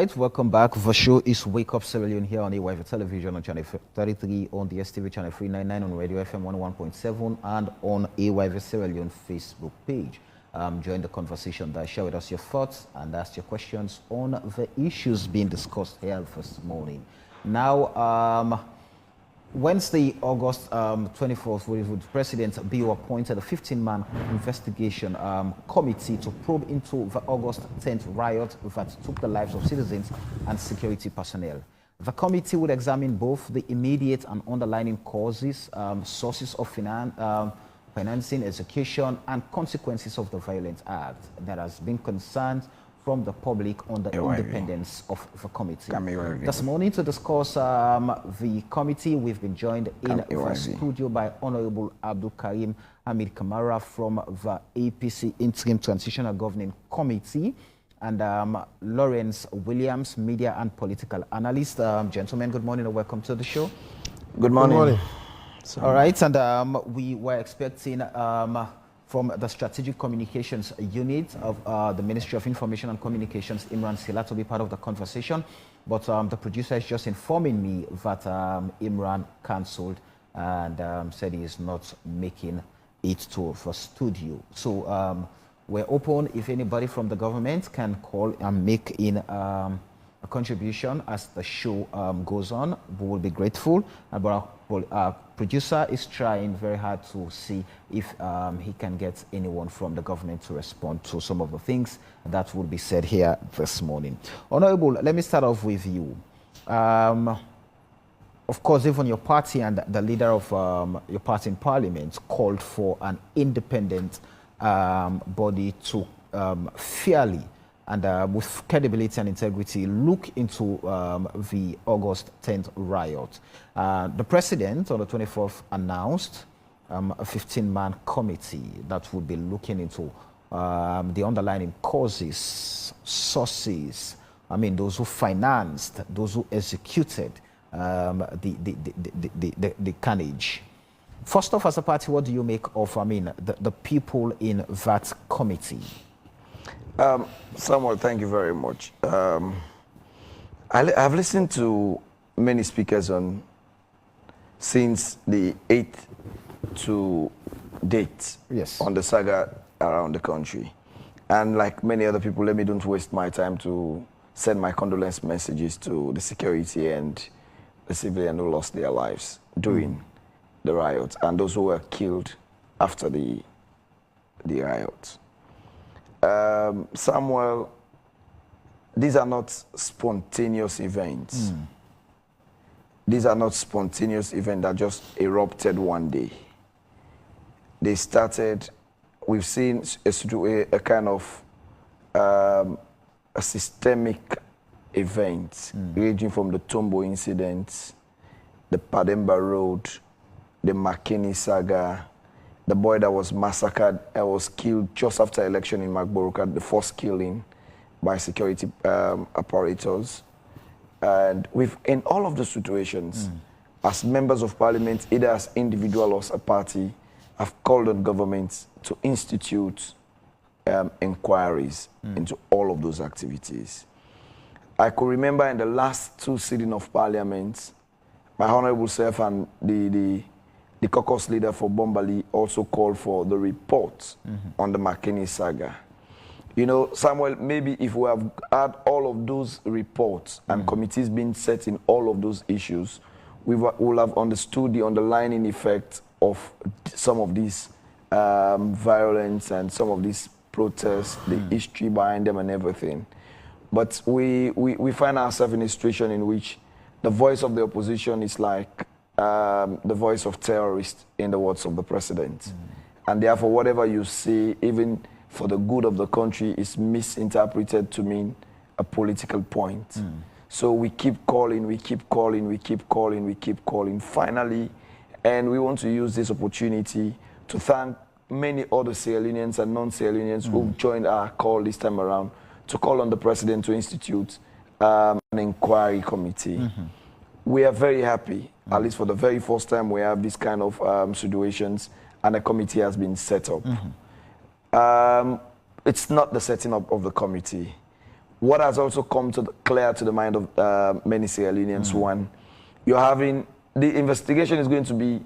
right, welcome back. The show is Wake Up Sierra Leone here on AYV Television on Channel 33, on the STV Channel 399, on Radio FM 101.7, and on AYV Sierra Leone Facebook page. Join the conversation there. Share with us your thoughts and ask your questions on the issues being discussed here this morning. Now, Wednesday, August 24th, with President Bio appointed a 15-man investigation committee to probe into the August 10th riot that took the lives of citizens and security personnel. The committee would examine both the immediate and underlying causes, sources of financing, execution, and consequences of the violent act. There has been concerns from the public on the independence of the committee. This morning to discuss the committee, we've been joined in the studio by Honorable Abdul Karim Hamid Kamara from the APC Interim Transitional Governing Committee, and Lawrence Williams, media and political analyst. Gentlemen, good morning and welcome to the show. Good morning. Good morning. All right, and we were expecting from the Strategic Communications Unit of the Ministry of Information and Communications, Imran Sila, to be part of the conversation. But the producer is just informing me that Imran cancelled and said he is not making it to the studio. So we're open if anybody from the government can call and make in a contribution as the show goes on. We will be grateful. But our producer is trying very hard to see if he can get anyone from the government to respond to some of the things that will be said here this morning. Honorable, let me start off with you. Of course, even your party and the leader of your party in parliament called for an independent body to fairly and with credibility and integrity look into the August 10th riot. The president on the 24th announced a 15-man committee that would be looking into the underlying causes, sources, I mean those who financed, those who executed the carnage. First off, as a party, what do you make of, the people in that committee? Samuel, thank you very much. I've listened to many speakers since the 8th to date on the saga around the country. And like many other people, let me don't waste my time to send my condolence messages to the security and the civilians who lost their lives during the riots and those who were killed after the riots. Samuel, these are not spontaneous events. These are not spontaneous events that just erupted one day. They started, we've seen a kind of a systemic event ranging from the Tombo incident, the Pademba Road, the McKinney saga, the boy that was massacred, was killed just after election in Magboroka, the first killing by security apparatus. And in all of the situations, as members of parliament, either as individual or as a party, have called on governments to institute inquiries into all of those activities. I could remember in the last two sittings of parliament, my honorable self and the caucus leader for Bombali also called for the report on the McKinney saga. You know, Samuel, maybe if we have had all of those reports and committees being set in all of those issues, we will have understood the underlying effect of some of these violence and some of these protests, the history behind them and everything. But we find ourselves in a situation in which the voice of the opposition is like the voice of terrorists, in the words of the president. And therefore, whatever you say, even for the good of the country, is misinterpreted to mean a political point. So we keep calling, we keep calling, we keep calling, we keep calling. Finally, and we want to use this opportunity to thank many other Sierra Leoneans and non-Sierra Leoneans who joined our call this time around to call on the president to institute an inquiry committee. We are very happy, at least for the very first time we have this kind of situations, and a committee has been set up. It's not the setting up of the committee. what has also come clear to the mind of many Sierra Leoneans, one, you're having, the investigation is going to be,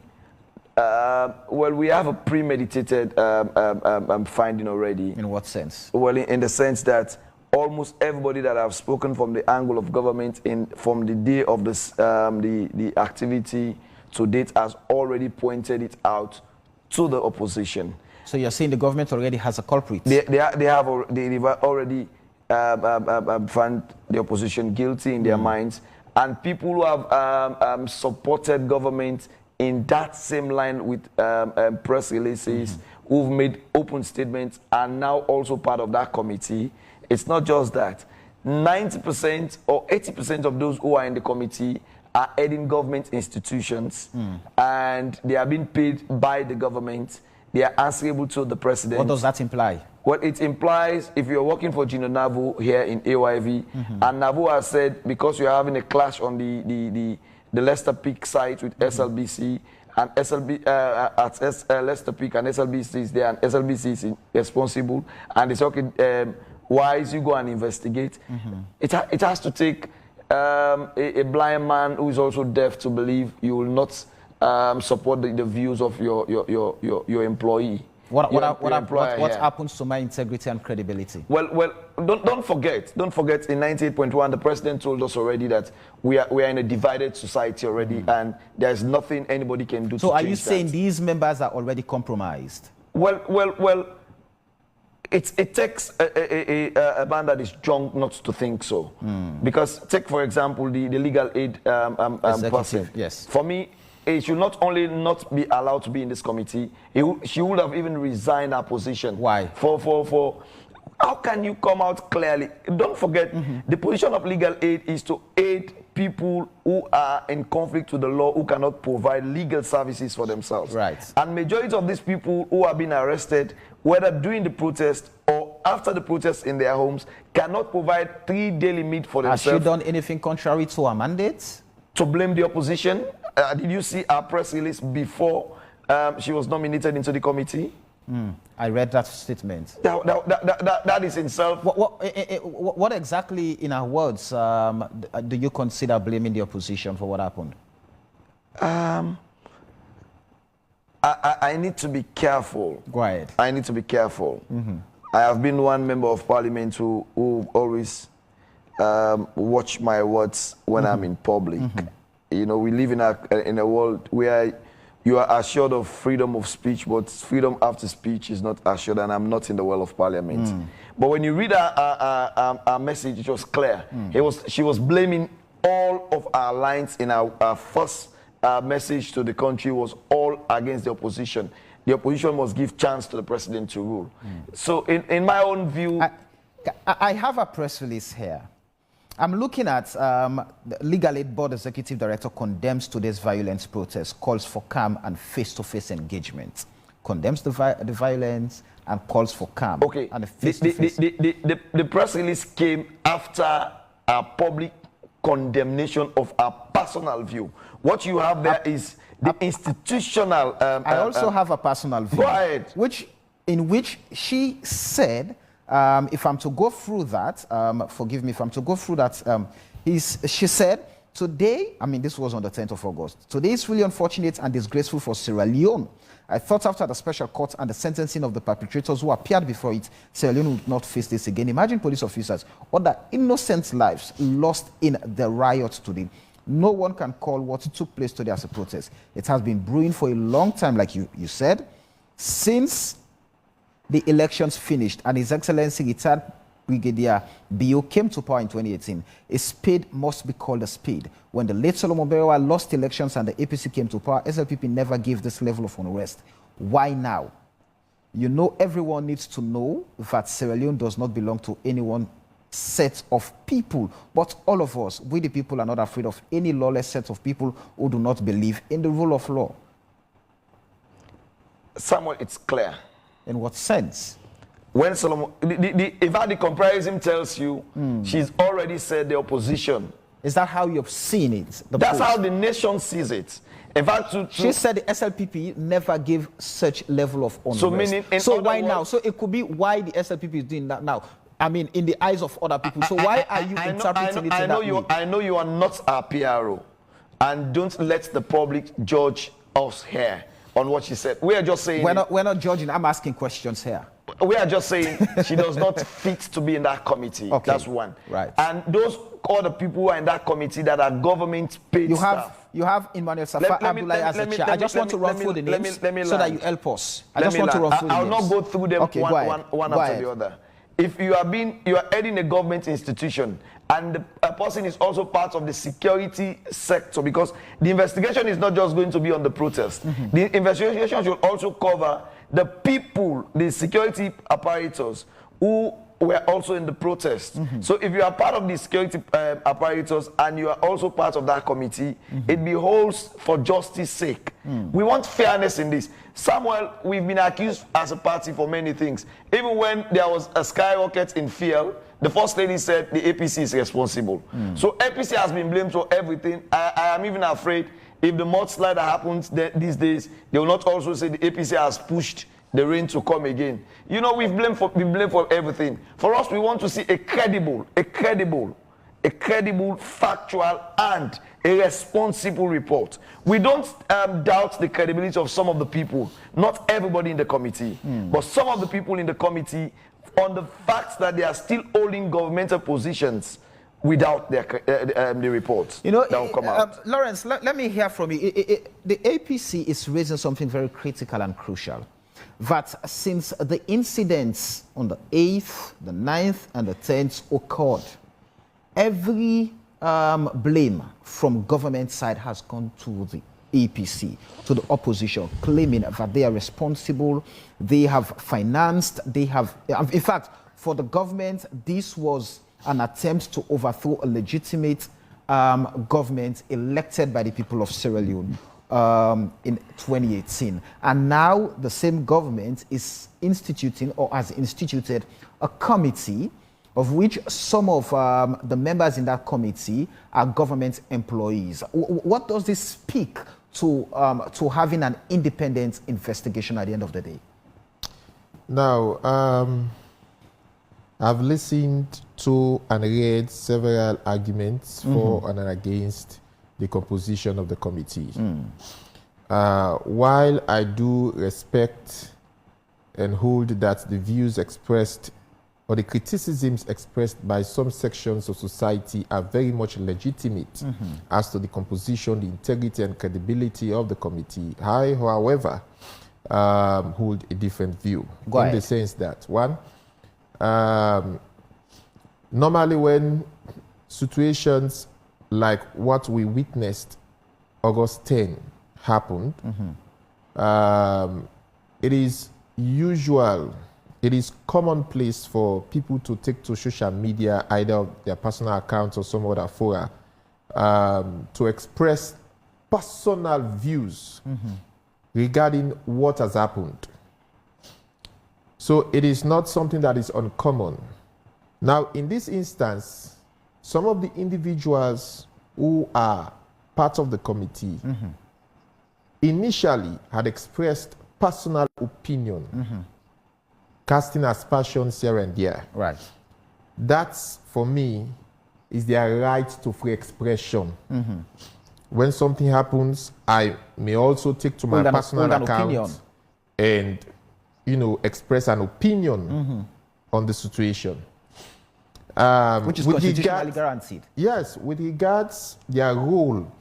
well, we have a premeditated finding already. In what sense? Well, in the sense that almost everybody that I've spoken from the angle of government from the day of this, the activity to date has already pointed it out to the opposition. So you're saying the government already has a culprit? They've already found the opposition guilty in their minds, and people who have supported government in that same line with press releases, who've made open statements, are now also part of that committee. It's not just that. 90% or 80% of those who are in the committee are heading government institutions, and they are being paid by the government. They are answerable to the president. What does that imply? Well, it implies if you're working for Gino Navo here in AYV, and Navo has said because you're having a clash on the Leicester Peak site with SLBC, and Leicester Peak and SLBC is there, and SLBC is responsible, and it's okay, wise, you go and investigate. It has to take a blind man who is also deaf to believe you will not support the views of your employee. What happens to my integrity and credibility? Well, don't forget. In 98.1, the president told us already that we are in a divided society already, and there's nothing anybody can do. So, are you saying these members are already compromised? Well, it takes a man that is drunk not to think so, because take for example the legal aid person. Yes. For me, he should not only not be allowed to be in this committee, she would have even resigned her position. Why? For how can you come out clearly? Don't forget, the position of legal aid is to aid people who are in conflict with the law, who cannot provide legal services for themselves. Right. And majority of these people who have been arrested, whether during the protest or after the protest in their homes, cannot provide 3 daily meat for themselves. Has she done anything contrary to her mandate? To blame the opposition? Did you see our press release before she was nominated into the committee? I read that statement. That is itself. What exactly, in her words, do you consider blaming the opposition for what happened? I need to be careful. Go ahead. I need to be careful. I have been one member of parliament who always watch my words when I'm in public. You know, we live in a world where you are assured of freedom of speech, but freedom after speech is not assured, and I'm not in the world of parliament. But when you read our message, it was clear. She was blaming all of our lines in our first message to the country was all against the opposition. The opposition must give chance to the president to rule. So in my own view... I have a press release here. I'm looking at the Legal Aid Board Executive Director condemns today's violence protest, calls for calm and face-to-face engagement. Condemns the violence and calls for calm. Okay. And face-to-face. The press release came after a public condemnation of our personal view. What you have there is the institutional... I also have a personal view. Go ahead. In which she said... if I'm to go through that, forgive me, if I'm to go through that, she said, today, I mean, this was on the 10th of August, today is really unfortunate and disgraceful for Sierra Leone. I thought after the special court and the sentencing of the perpetrators who appeared before it, Sierra Leone would not face this again. Imagine police officers, other innocent lives lost in the riot today. No one can call what took place today as a protest. It has been brewing for a long time, like you said, since the elections finished and His Excellency retired Brigadier Bio came to power in 2018. A spade must be called a spade. When the late Solomon Berewa lost elections and the APC came to power, SLPP never gave this level of unrest. Why now? You know, everyone needs to know that Sierra Leone does not belong to any one set of people, but all of us, we the people, are not afraid of any lawless set of people who do not believe in the rule of law. Samuel, it's clear. In what sense? When Solomon, in fact, the comparison tells you she's already said the opposition. Is that how you've seen it? That's how the nation sees it. In fact, she said the SLPP never gave such level of unrest. So meaning, so why now? So it could be why the SLPP is doing that now. I mean, in the eyes of other people. So why are you interpreting it in that way? I know you are not our PRO, and don't let the public judge us here on what she said. We are just saying... We're not judging. I'm asking questions here. We are just saying she does not fit to be in that committee. Okay. That's one. Right. And those other people who are in that committee that are government-paid staff. You have Emmanuel Safa Abdullahi as the chair. I just want to run through the names so that you help us. I just want to run through the names. I'll not go through them one after the other. If you are heading a government institution and a person is also part of the security sector, because the investigation is not just going to be on the protest. The investigation should also cover the people, the security apparatus who were also in the protest. So if you are part of the security apparatus and you are also part of that committee, it beholds for justice sake. We want fairness in this. Samuel, we've been accused as a party for many things. Even when there was a skyrocket in fuel, the First Lady said the APC is responsible. So APC has been blamed for everything. I am even afraid if the mudslide that happens these days, they will not also say the APC has pushed the rain to come again. You know, we've been blamed for everything. For us, we want to see a credible, factual, and a responsible report. We don't doubt the credibility of some of the people, not everybody in the committee, but some of the people in the committee on the fact that they are still holding governmental positions without the reports that will come out. Lawrence, let me hear from you. The APC is raising something very critical and crucial. That since the incidents on the 8th, the 9th, and the 10th occurred, every blame from government side has gone to the APC, to the opposition, claiming that they are responsible, they have financed, they have... In fact, for the government, this was an attempt to overthrow a legitimate government elected by the people of Sierra Leone in 2018. And now the same government is instituting or has instituted a committee of which some of the members in that committee are government employees. What does this speak to having an independent investigation at the end of the day? Now, I've listened to and read several arguments for and against the composition of the committee. While I do respect and hold that the views expressed or the criticisms expressed by some sections of society are very much legitimate as to the composition, the integrity and credibility of the committee, I, however, hold a different view. In the sense that, one, normally when situations like what we witnessed August 10 happened, it is usual, it is commonplace for people to take to social media, either their personal accounts or some other fora, to express personal views regarding what has happened. So it is not something that is uncommon. Now, in this instance, some of the individuals who are part of the committee initially had expressed personal opinion, casting aspersions here and there. Right. That's, for me, is their right to free expression. When something happens, I may also take to my personal account and, you know, express an opinion on the situation. Which is constitutionally guaranteed. Yes, with regards their role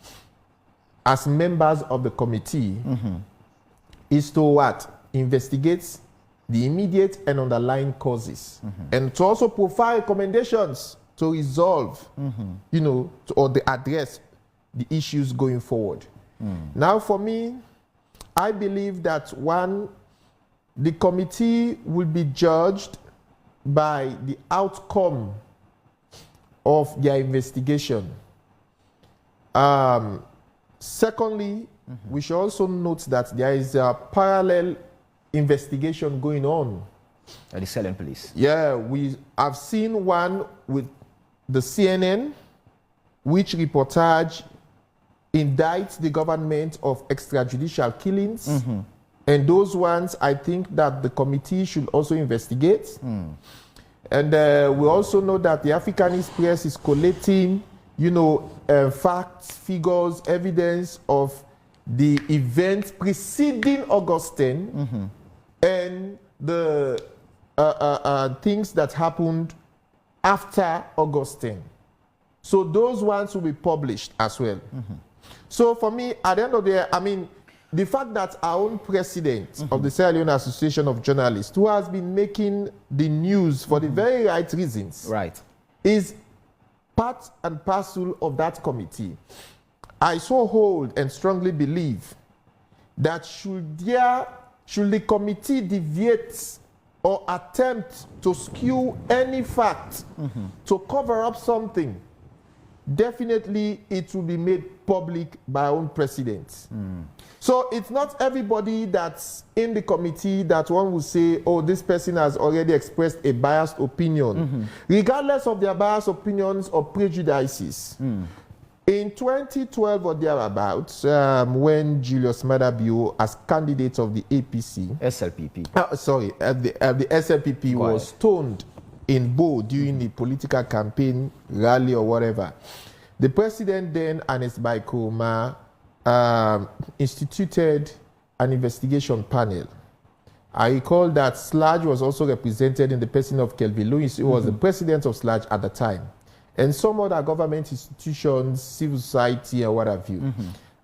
as members of the committee is to what? Investigate the immediate and underlying causes and to also provide recommendations to resolve, you know, or to address the issues going forward. Now, for me, I believe that one, the committee will be judged by the outcome of their investigation. Secondly, we should also note that there is a parallel investigation going on at the Sierra Leone police. Yeah, we have seen one with the CNN, which reportage indicts the government of extrajudicial killings. And those ones, I think that the committee should also investigate. And we also know that the Africanist press is collating, facts, figures, evidence of the events preceding Augustine and the things that happened after Augustine. So those ones will be published as well. So for me, at the end of the day, I mean, the fact that our own president of the Sierra Leone Association of Journalists, who has been making the news for the very right reasons, is part and parcel of that committee. I so hold and strongly believe that should the committee deviate or attempt to skew any fact to cover up something, definitely it will be made public by our own president. So it's not everybody that's in the committee that one will say, oh, this person has already expressed a biased opinion, regardless of their biased opinions or prejudices. In 2012 or thereabouts, when Julius Maada Bio, as candidate of the APC, SLPP, the SLPP was stoned in Bo during the political campaign rally or whatever, the president then, Ernest Bai Koroma, instituted an investigation panel. I recall that SLAJ was also represented in the person of Kelvin Lewis, who was the president of SLAJ at the time, and some other government institutions, civil society, and what have you.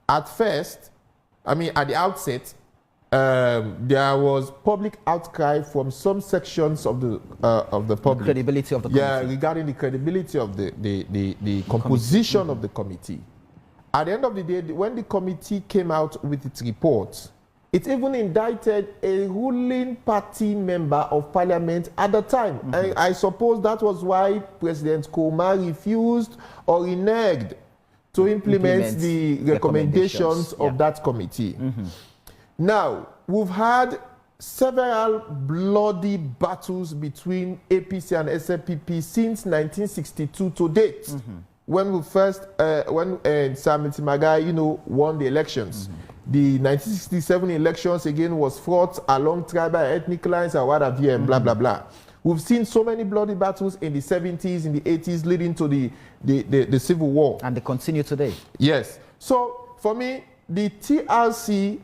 At first, I mean, at the outset, there was public outcry from some sections of the public. The credibility of the committee. Yeah, regarding the credibility of the composition of the committee. At the end of the day, when the committee came out with its report, it even indicted a ruling party member of parliament at the time. I suppose that was why President Koroma refused or reneged to implement the recommendations of that committee. Now, we've had several bloody battles between APC and SLPP since 1962 to date, when we first, when Sam Ntimagai, won the elections. The 1967 elections again was fought along tribal ethnic lines and what have you, and blah, blah, blah. We've seen so many bloody battles in the 70s, in the 80s, leading to the Civil War. And they continue today. Yes. So, for me, the TRC,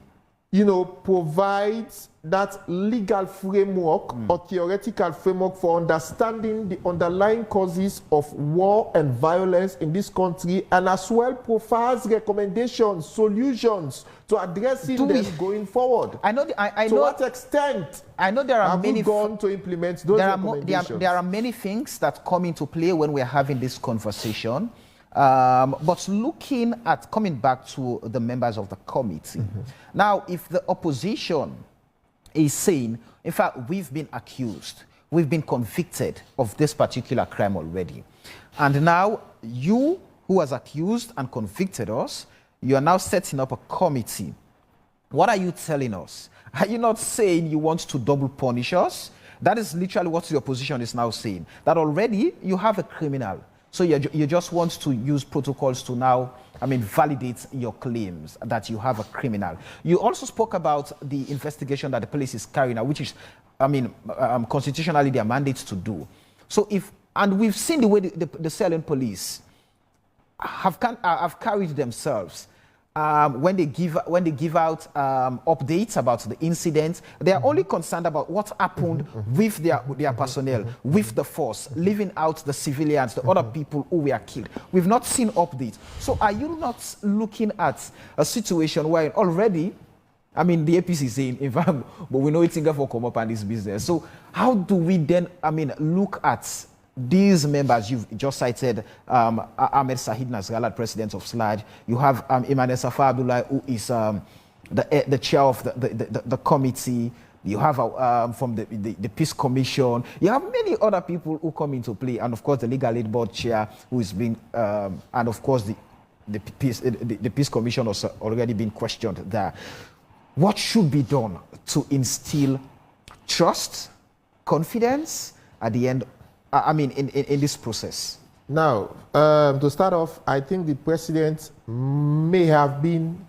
provides that legal framework or theoretical framework for understanding the underlying causes of war and violence in this country, and as well provides recommendations, solutions to addressing them going forward. I know. To what extent? I know there are many. Gone to implement those recommendations? There are many things that come into play when we're having this conversation. But looking at coming back to the members of the committee, now, if the opposition is saying, in fact, we've been accused, we've been convicted of this particular crime already, and now you, who has accused and convicted us, you are now setting up a committee. What are you telling us? Are you not saying you want to double punish us? That is literally what the opposition is now saying, that already you have a criminal. So you just want to use protocols to now, validate your claims that you have a criminal. You also spoke about the investigation that the police is carrying out, which is, constitutionally their mandate to do. So and we've seen the way the Sierra Leone police have carried themselves. When they give out updates about the incident, they are only concerned about what happened with their personnel, with the force, leaving out the civilians, the other people who were killed. We've not seen updates. So are you not looking at a situation where already, the APC is saying, but we know it's in for come up on this business. So how do we then, look at these members? You've just cited Ahmed Sahid Nasrallah, president of SLAJ. You have Emmanuel Safa Abdullah, who is the chair of the committee. You have from the Peace Commission. You have many other people who come into play. And of course, the Legal Aid Board chair, who is being, and of course, the Peace Commission has already been questioned there. What should be done to instill trust, confidence at the end, in this process? Now, to start off, I think the president may have been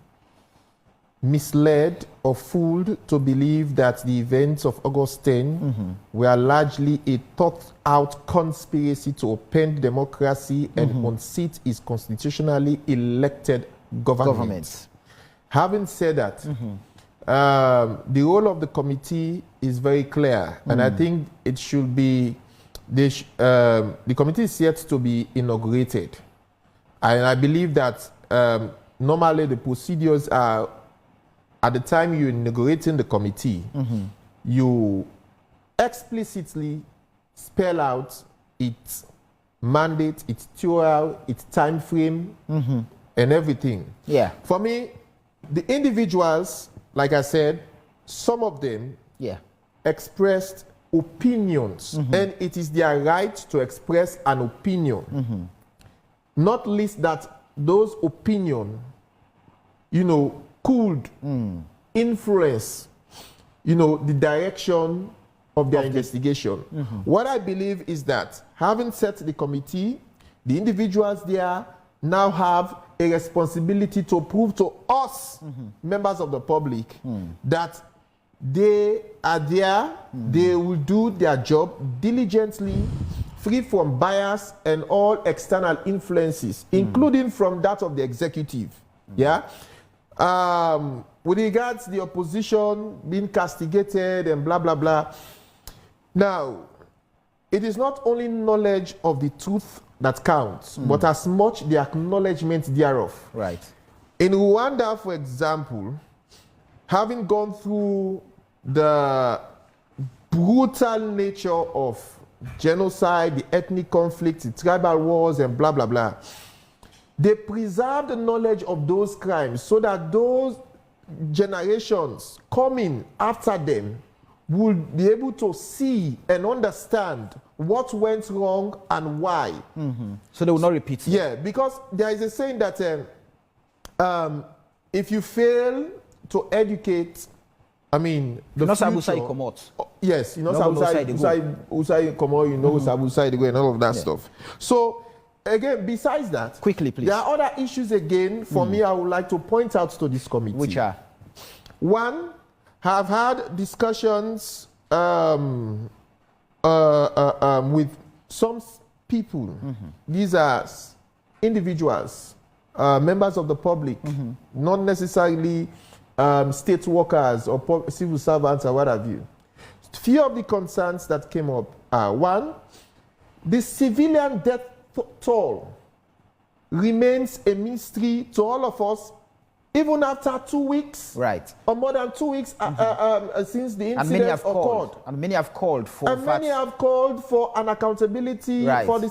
misled or fooled to believe that the events of August 10 were largely a thought-out conspiracy to upend democracy and unseat its constitutionally elected government. Having said that, the role of the committee is very clear, and I think it should be, the committee is yet to be inaugurated. And I believe that normally the procedures are, at the time you're inaugurating the committee, you explicitly spell out its mandate, its theory, its time frame, and everything. Yeah. For me, the individuals, like I said, some of them expressed opinions, and it is their right to express an opinion. Not least that those opinions, could influence, the direction of their investigation. What I believe is that having set the committee, the individuals there now have a responsibility to prove to us, members of the public, that they are there, they will do their job diligently, free from bias and all external influences, including from that of the executive. With regards to the opposition being castigated and blah, blah, blah. Now, it is not only knowledge of the truth that counts, but as much the acknowledgement thereof. Right. In Rwanda, for example, having gone through the brutal nature of genocide, the ethnic conflict, the tribal wars, and blah, blah, blah, they preserved the knowledge of those crimes so that those generations coming after them would be able to see and understand what went wrong and why. So they will not repeat it. Yeah, because there is a saying that if you fail to educate, the future, yes, Usai Komo, Usai go and all of that stuff. So again, besides that, quickly, please, there are other issues again for me I would like to point out to this committee. Which are? One, have had discussions with some people. These are individuals, members of the public, not necessarily state workers or civil servants or what have you. Few of the concerns that came up are, one, the civilian death toll remains a mystery to all of us, even after 2 weeks, right, or more than 2 weeks since the incident occurred. And many have called for an accountability for the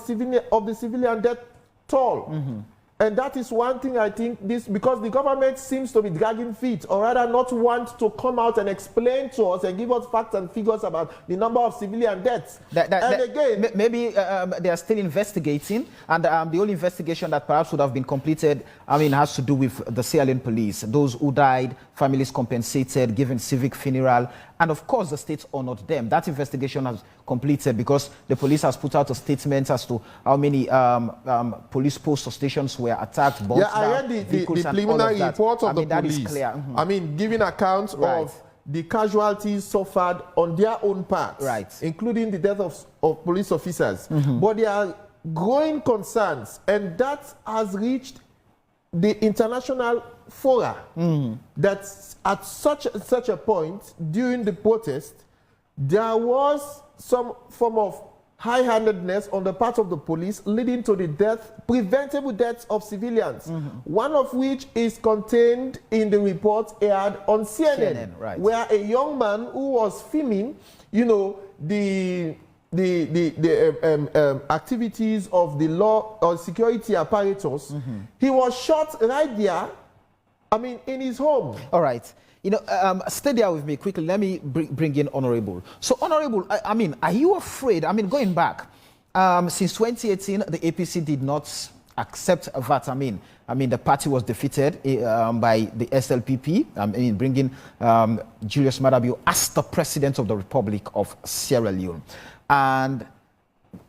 civilian death toll. And that is one thing I think because the government seems to be dragging feet, or rather not want to come out and explain to us and give us facts and figures about the number of civilian deaths. Maybe they are still investigating, and the only investigation that perhaps would have been completed, has to do with the Sierra Leone police. Those who died, families compensated, given civic funeral, and of course the state honored them. That investigation has completed because the police has put out a statement as to how many police posts or stations were attacked. I read the preliminary report of the police. That is clear. Giving account of the casualties suffered on their own part, including the death of police officers. But there are growing concerns, and that has reached the international fora, that at such a point during the protest, there was some form of high-handedness on the part of the police, leading to the preventable deaths of civilians. One of which is contained in the report aired on CNN, where a young man who was filming, the activities of the law or security apparatus, he was shot right there, in his home. All right. Stay there with me quickly. Let me bring in Honorable. So, Honorable, are you afraid? Going back, since 2018, the APC did not accept that. The party was defeated by the SLPP, bringing Julius Maada Bio as the president of the Republic of Sierra Leone. And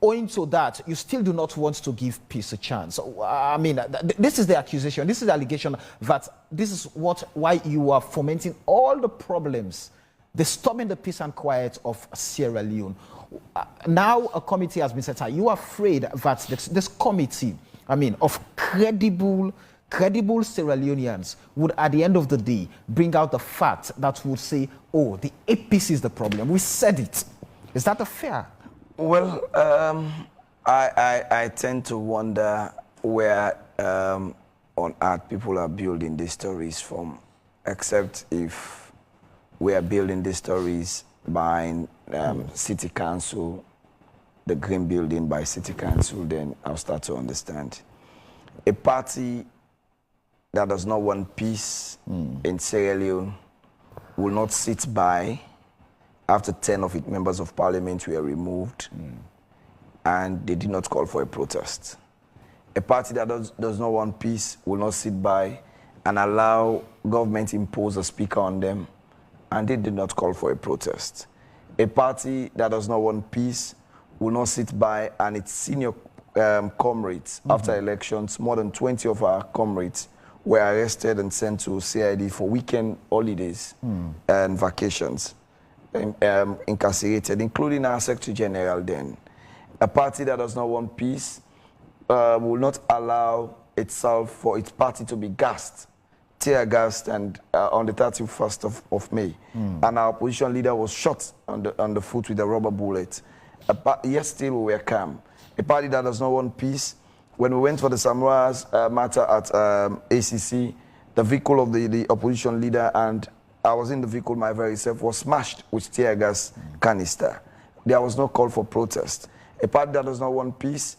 owing to that, you still do not want to give peace a chance. So, I mean, this is the accusation, this is the allegation that this is why you are fomenting all the problems, disturbing the peace and quiet of Sierra Leone. Now a committee has been set up. You are afraid that this committee, I mean, of credible Sierra Leoneans would, at the end of the day, bring out the fact that would say, oh, the APC is the problem. We said it. Is that a fair? Well, I tend to wonder where on earth people are building these stories from, except if we are building these stories by City Council, the Green Building by City Council, then I'll start to understand. A party that does not want peace in Sierra Leone will not sit by after 10 of its members of parliament were removed and they did not call for a protest. A party that does not want peace will not sit by and allow government impose a speaker on them and they did not call for a protest. A party that does not want peace will not sit by and its senior comrades after elections, more than 20 of our comrades were arrested and sent to CID for weekend holidays and vacations. Incarcerated, including our Secretary General then. A party that does not want peace will not allow itself for its party to be gassed, tear gassed, and on the 31st of May. And our opposition leader was shot on the foot with a rubber bullet. Yet still we were calm. A party that does not want peace. When we went for the Samoa's matter at ACC, the vehicle of the opposition leader, and I was in the vehicle, my very self, was smashed with tear gas canister. There was no call for protest. A party that does not want peace,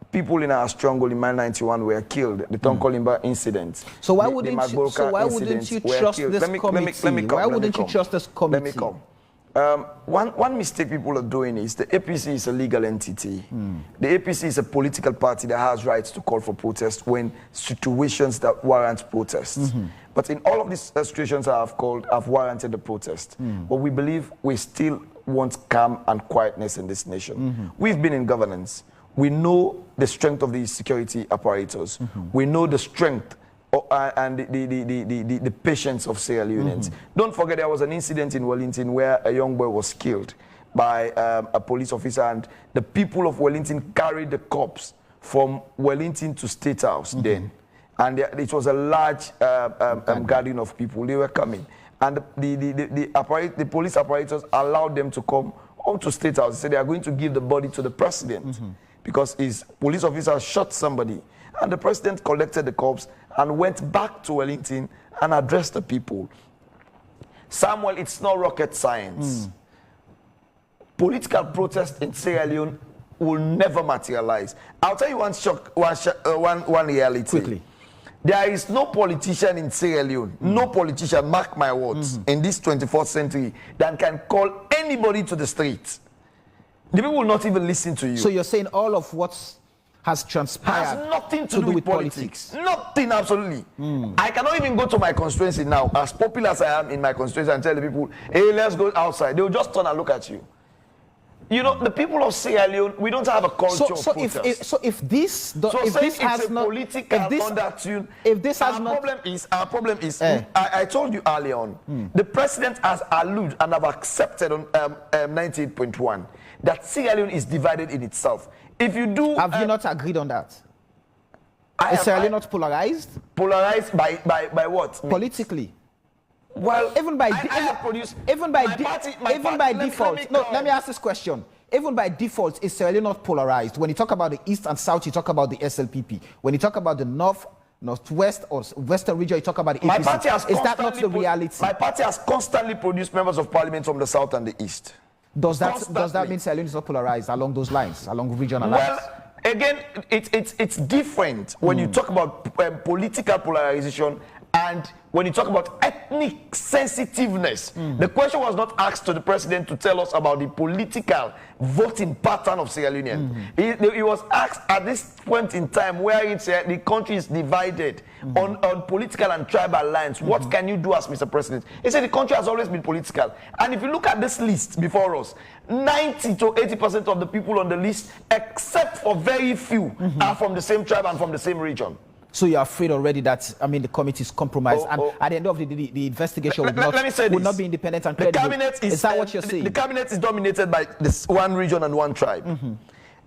people in our stronghold in Mile 91 were killed. The Tonkolimba incident. So why wouldn't you trust this committee? Why wouldn't you trust this committee? Let me come. One mistake people are doing is the APC is a legal entity. The APC is a political party that has rights to call for protest when situations that warrant protest. But in all of these situations I've warranted the protest. But we believe we still want calm and quietness in this nation. We've been in governance. We know the strength of the security apparatus. We know the strength and the patience of Sierra Leoneans. Don't forget there was an incident in Wellington where a young boy was killed by a police officer, and the people of Wellington carried the corpse from Wellington to State House then. And it was a large gathering of people. They were coming. And the police apparatus allowed them to come onto State House. They said they are going to give the body to the president because his police officer shot somebody. And the president collected the corpse and went back to Wellington and addressed the people. Samuel, it's not rocket science. Political protest in Sierra Leone will never materialize. I'll tell you one reality. Quickly. There is no politician in Sierra Leone, no politician, mark my words, in this 24th century that can call anybody to the street. The people will not even listen to you. So you're saying all of what has transpired has nothing to do with politics. Nothing, absolutely. I cannot even go to my constituency now, as popular as I am in my constituency, and tell the people, hey, let's go outside. They will just turn and look at you. You know, the people of Sierra Leone, we don't have a culture of protest. If this has not, our problem is, I told you earlier on, the president has alluded and have accepted on 98.1 that Sierra Leone is divided in itself. If you do, have you not agreed on that? Is Sierra Leone not polarized? Polarized by what? Politically. Well, even by default. Let me ask this question. Even by default, is Sierra Leone not polarized? When you talk about the East and South, you talk about the SLPP. When you talk about the North, Northwest, or Western region, you talk about the APC. Is that not the reality? My party has constantly produced members of parliament from the South and the East. Does that mean Sierra Leone is not polarized along those lines, along regional lines? Well, again, it's different when you talk about political polarization And when you talk about ethnic sensitiveness, the question was not asked to the president to tell us about the political voting pattern of Sierra Leoneans. It was asked at this point in time where the country is divided on political and tribal lines. What can you do as Mr. President? He said the country has always been political. And if you look at this list before us, 90 to 80% of the people on the list, except for very few, are from the same tribe and from the same region. So you're afraid already that, I mean, the committee is compromised, and at the end of the investigation would not be independent and credible. Is that what you're saying? The cabinet is dominated by this one region and one tribe.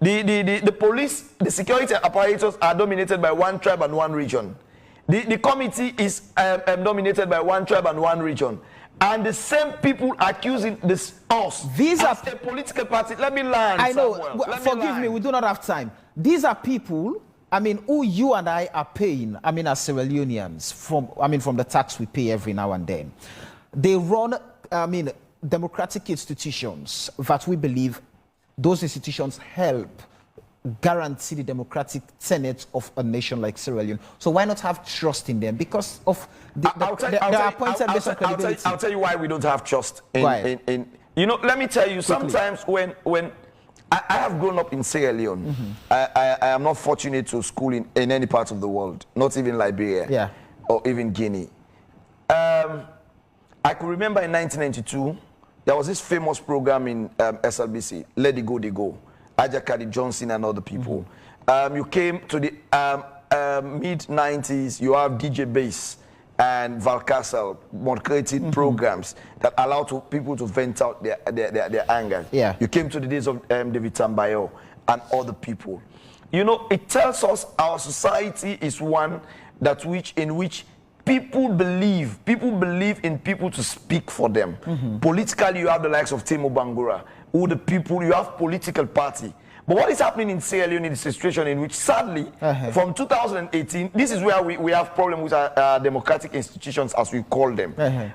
The police, the security apparatus are dominated by one tribe and one region. The committee is dominated by one tribe and one region. And the same people accusing us as a political party. Let me land. I know. Forgive me, we do not have time. These are people, I mean, who you and I are paying, I mean, as Sierra Leoneans, from the tax we pay every now and then. They run, I mean, democratic institutions that we believe those institutions help guarantee the democratic tenets of a nation like Sierra Leone. So why not have trust in them? Because of the appointed based on credibility. I'll tell you why we don't have trust in you know, let me tell you, sometimes when I have grown up in Sierra Leone. I am not fortunate to school in any part of the world, not even Liberia or even Guinea. I could remember in 1992, there was this famous program in SLBC, Let It Go, They Go, Ajakadi Johnson and other people. You came to the mid-90s, you have DJ Bass and Val Castle moderated programs that allow people to vent out their anger. You came to the days of David Tambayo and other people. You know, it tells us our society is one in which people believe in people to speak for them. Politically, you have the likes of Temo Bangura, who you have political party. But what is happening in Sierra Leone is a situation in which, sadly, from 2018, this is where we have problems with our democratic institutions, as we call them.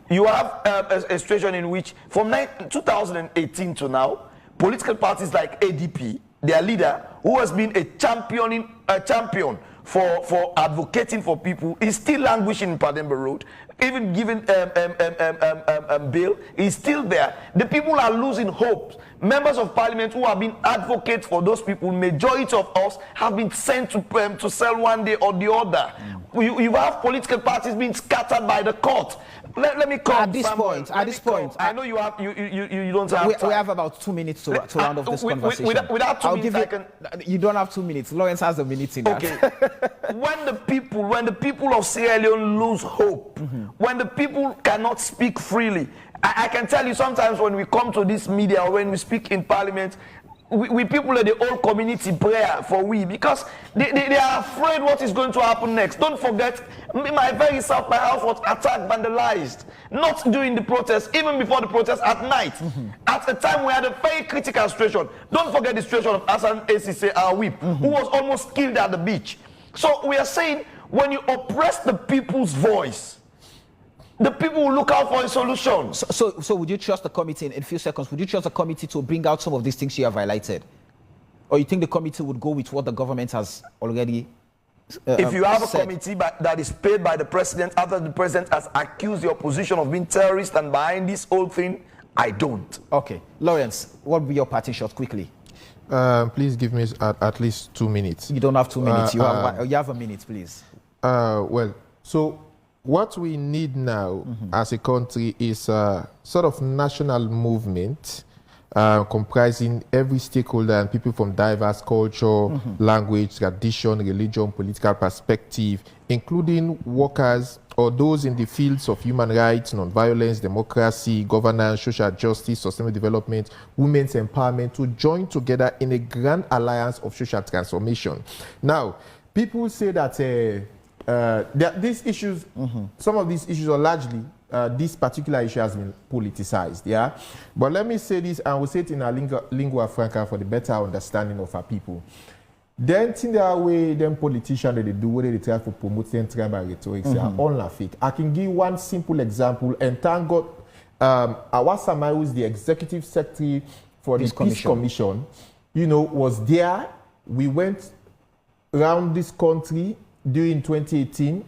You have a situation in which, from 2018 to now, political parties like ADP, their leader, who has been a champion for advocating for people, is still languishing in Pademba Road. Even given bail, is still there. The people are losing hope. Members of parliament who have been advocates for those people, majority of us have been sent to sell one day or the other. You have political parties being scattered by the court. Let me come. At this point, I know you don't have time. We have about 2 minutes to round off this conversation. Without 2 minutes, you don't have 2 minutes. Lawrence has a minute in that. Okay. when the people of Sierra Leone lose hope, when the people cannot speak freely, I can tell you sometimes when we come to this media or when we speak in parliament, we people in the whole community prayer for because they are afraid what is going to happen next. Don't forget, my very self, my house was attacked, vandalized, not during the protest, even before the protest at night. At a time we had a very critical situation. Don't forget the situation of Hassan Esise, our whip, who was almost killed at the beach. So we are saying, when you oppress the people's voice, the people will look out for a solution. So would you trust the committee, in a few seconds, would you trust the committee to bring out some of these things you have highlighted? Or you think the committee would go with what the government has already if you have said? A committee that is paid by the president after the president has accused the opposition of being terrorists and behind this whole thing, I don't. Okay. Lawrence, what would be your parting shot quickly? Please give me at least 2 minutes. You don't have 2 minutes. You have a minute, please. Well, so what we need now as a country is a sort of national movement comprising every stakeholder and people from diverse culture, language, tradition, religion, political perspective, including workers or those in the fields of human rights, non-violence, democracy, governance, social justice, sustainable development, women's empowerment, to join together in a grand alliance of social transformation. Now, people say that these issues, some of these issues are largely, this particular issue has been politicized, But let me say this, and we'll say it in our lingua franca for the better understanding of our people. Then, in their way, them politicians, they do what they try to promote them tribal rhetoric, they are unlawful. I can give one simple example, and thank God, Awasamai, who is the executive secretary for the Peace Commission, was there. We went around this country during 2018,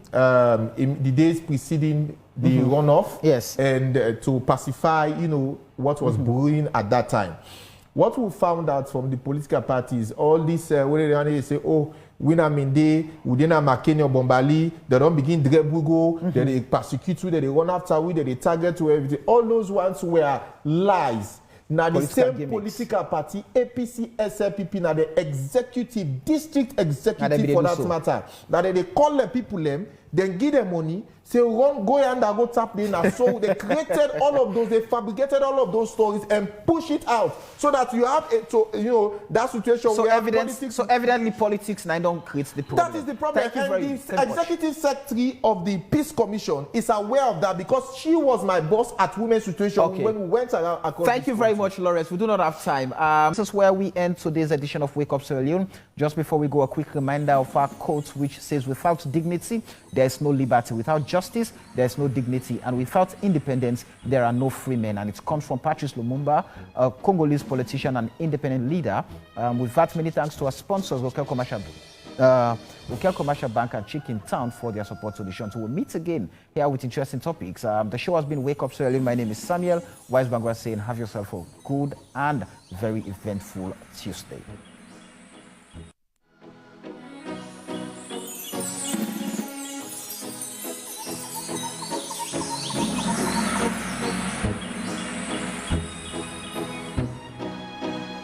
in the days preceding the runoff, yes, and to pacify, what was brewing at that time. What we found out from the political parties, all this, when they say, oh, Winaminde, Udina Makenyo Bombali, they don't begin Drebugo, they persecute you, they run after you, they target you, everything. All those ones were lies. Now the same political party, APC, SLPP, now the executive, district executive for that matter, now they call the people them, then give them money, say run, go and go tap in. So they created all of those, they fabricated all of those stories and push it out so that you have that situation so where evidently politics now don't create the problem. That is the problem. And the executive secretary of the Peace Commission is aware of that because she was my boss at Women's Situation when we went around across. Thank you very much, Lawrence. We do not have time. This is where we end today's edition of Wake Up Sierra Leone. Just before we go, a quick reminder of our quote, which says, without dignity, there is no liberty. Without justice, there is no dignity. And without independence, there are no free men. And it comes from Patrice Lumumba, a Congolese politician and independent leader. With that, many thanks to our sponsors, Local Commercial Bank and Chicken Town for their support to the show. So we'll meet again here with interesting topics. The show has been Wake Up Sierra Leone. My name is Samuel Wise Bangwa saying have yourself a good and very eventful Tuesday.